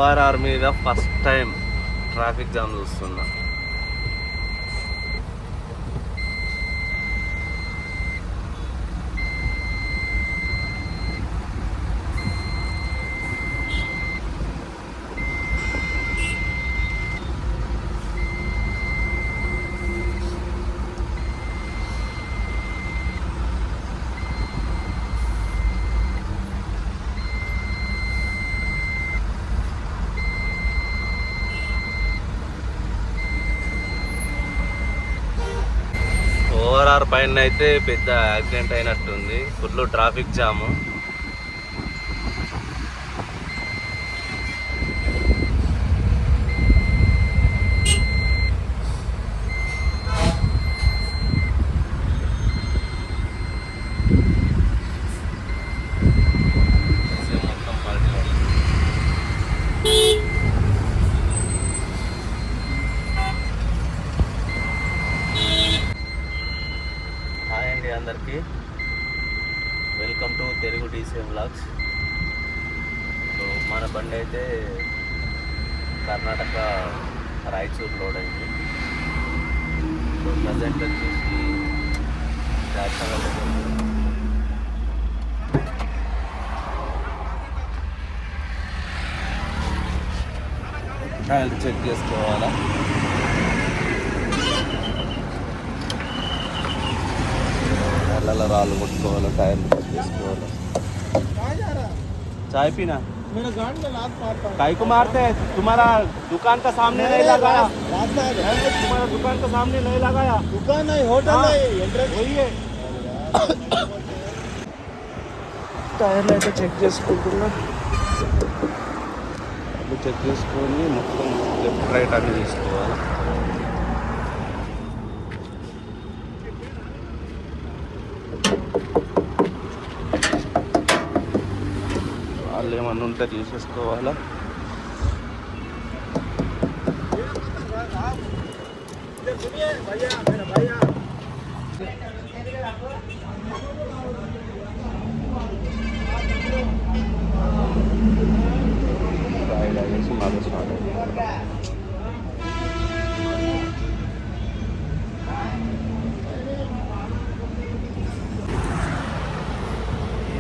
ORR మీద first time traffic jam చూస్తున్నా. ORR పైన అయితే పెద్ద యాక్సిడెంట్ అయినట్టుంది. ఫుల్ ట్రాఫిక్ జాము. హాయ్ అండి అందరికీ, welcome to Telugu DCM vlogs. So మన బండి అయితే కర్ణాటక రాయచూర్ లోడ్ అయింది. సో ప్రజెంట్ వచ్చేసి టైర్ చెక్ చేసుకోవాలా. రాళ్ళు కొట్టుకోవాలి, టైర్లు చెక్ చేసుకోవాలి. चाय पीना मेरा गाड़ी में लात मारता है। काहे को मारते हैं? तुम्हारा दुकान का सामने नहीं लगाया, रास्ता है, तुम्हारा दुकान का सामने नहीं लगाया। दुकान नहीं, होटल हाँ, नहीं, एंट्रेंस वही है. టైర్లు అయితే చెక్ చేసుకుంటున్నా. చెక్ చేసుకొని మొత్తం లెఫ్ట్ రైట్ అన్ని తీసుకోవాలి. వాళ్ళు ఏమన్నా ఉంటే తీసేసుకోవాలా. రైడ్ అనేసి మాకు స్టార్ట్ అయింది.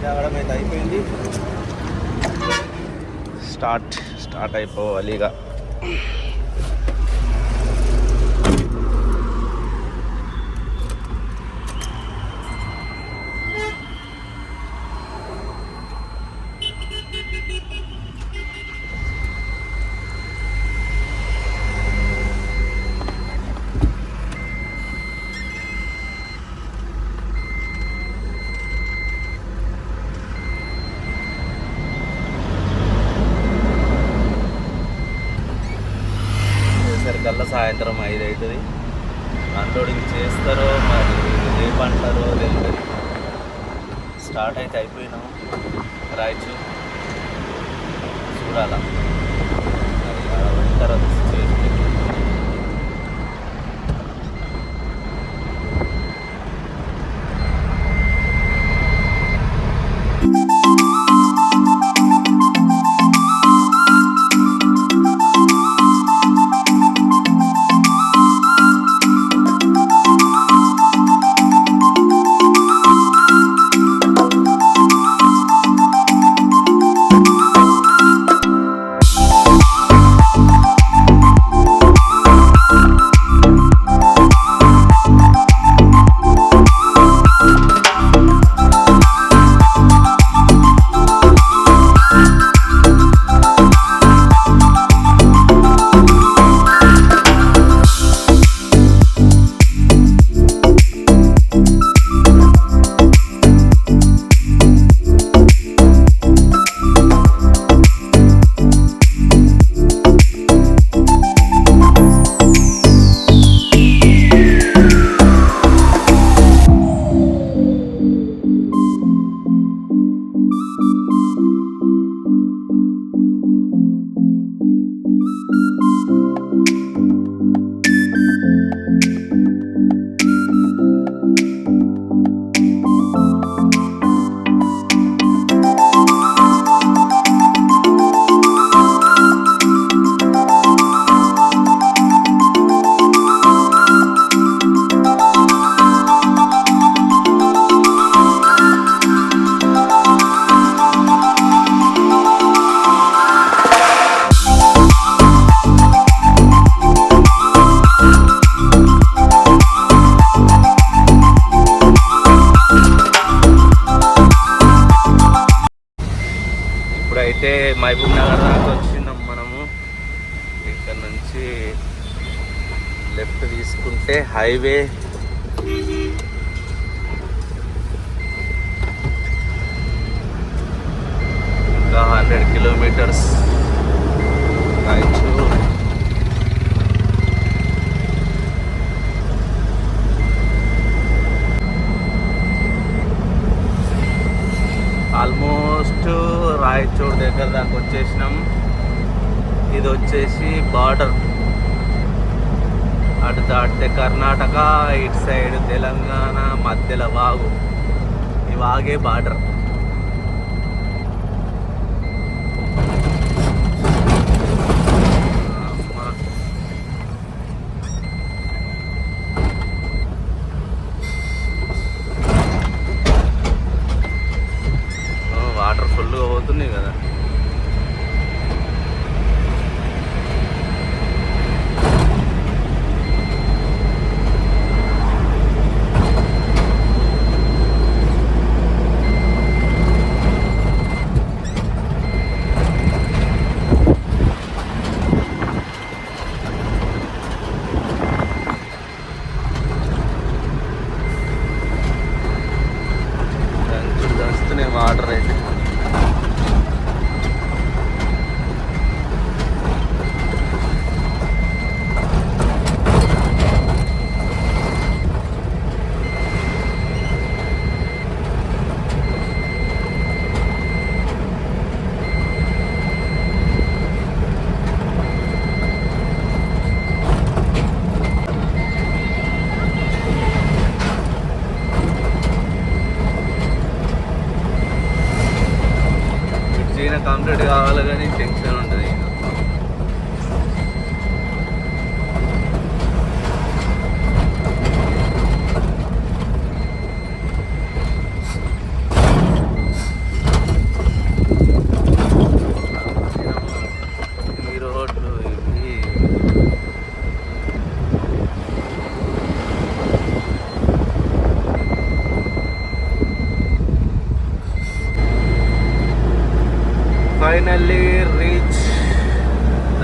రావడం అయితే అయిపోయింది. స్టార్ట్ అయిపోవాలి ఇక. కల్లా సాయంత్రం 5 అవుతుంది. అన్లోడింగ్ చేస్తారో మరి రేపు అంటారో తెలియదు. స్టార్ట్ అయితే అయిపోయినాము రాయచూర్. చూడాలా మరి తర్వాత సిచ్యువేషన్. మహబూబ్ నగర్ దాకా వచ్చినాం మనము. ఇక్కడ నుంచి లెఫ్ట్ తీసుకుంటే హైవే. ఇంకా 100 కిలోమీటర్స్ రాయచూర్. ఆల్మోస్ట్ రాయచూర్ దగ్గర దాకా వచ్చేసినాం. ఇది వచ్చేసి బార్డర్. అటు దాటితే కర్ణాటక, ఇటు సైడ్ తెలంగాణ, మధ్యలో వాగు. ఈ వాగే బార్డర్. వాటర్ ఫుల్గా పోతున్నాయి కదా. దంచుతున్నాయి వాటర్ అయితే. కంప్లీట్ కావాలి కానీ టెన్షన్ ఉంటుంది. ఈ రోడ్లు ఇవి ఫైనల్లీ రీచ్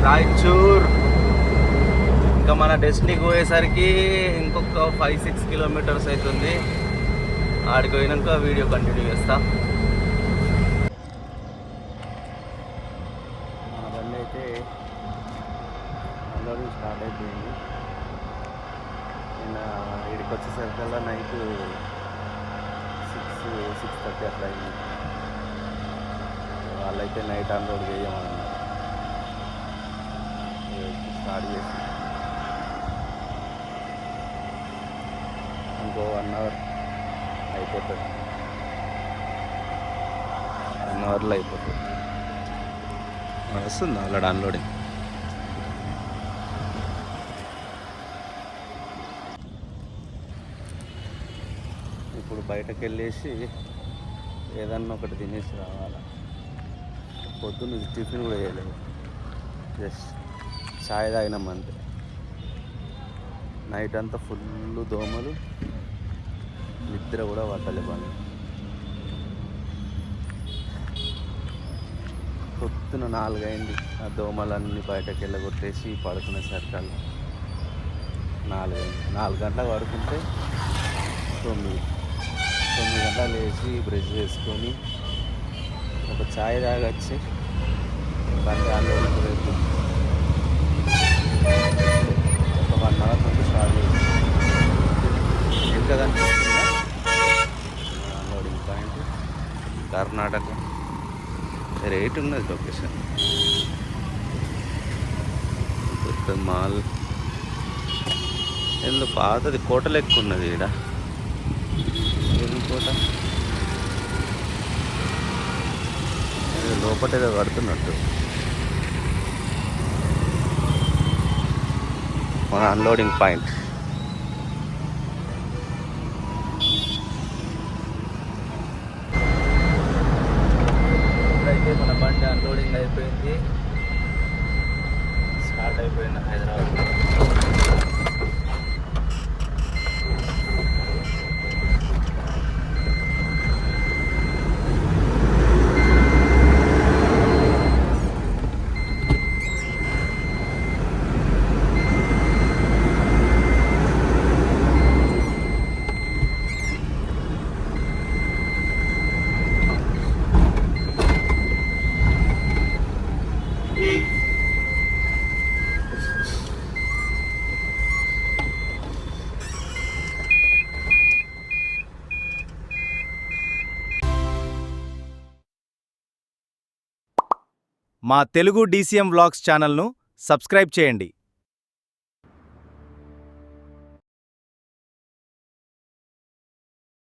రాయచూర్. ఇంకా మన డెస్టినీకి పోయేసరికి ఇంకొక 5-6 కిలోమీటర్స్ అవుతుంది. ఆడికి పోయినాక వీడియో కంటిన్యూ చేస్తా. మన బండి అయితే అన్లోడింగ్ స్టార్ట్ అయిపోయింది. నిన్న ఇక్కడికి వచ్చేసరికల్లా నైట్ 6-6:30 అట్లా అయింది. వాళ్ళైతే నైట్ అన్లోడ్ చేయమన్నారు. స్టార్ట్ చేసి ఇంకో 1 అవర్ అయిపోతుంది. 1 అవర్లో అయిపోతుంది. వస్తుంది ఆల్రెడీ అన్లోడింగ్. ఇప్పుడు బయటకు వెళ్ళేసి ఏదన్నా ఒకటి తినేసి రావాలి. పొద్దున్న టిఫిన్ కూడా చేయలేదు, జస్ట్ ఛాయ్ తాగినాం అంతే. నైట్ అంతా ఫుల్ దోమలు, నిద్ర కూడా పట్టలే పని. పొద్దున 4 అయింది. ఆ దోమలన్నీ బయటకు వెళ్ళగొట్టేసి పడుకునే సరికల్లా 4 అయింది. 4 గంటలకు పడుకుంటే 9 గంటలు లేచి బ్రష్ చేసుకొని ఒక ఛాయ్ తాగొచ్చి బండి అన్లోడింగ్ రేపు ఒక 1 అవర్ నుండి స్టార్ట్ చేసి ఇంకా కనిపిస్తుందా అన్లోడింగ్ పాయింట్. కర్ణాటక రేట్ ఉన్నది లొకేషన్. పెద్ద మాల్ ఎందుకు పాతది కోట లెక్క ఉన్నది. ఇక్కడ ఏం కోట లోపల ఏదో కడుతున్నట్టు. మన అన్లోడింగ్ పాయింట్. ఇప్పుడైతే మన బండి అన్లోడింగ్ అయిపోయింది. స్టార్ట్ అయిపోయింది హైదరాబాద్. మా తెలుగు DCM వ్లాగ్స్ ఛానల్ను సబ్స్క్రైబ్ చేయండి.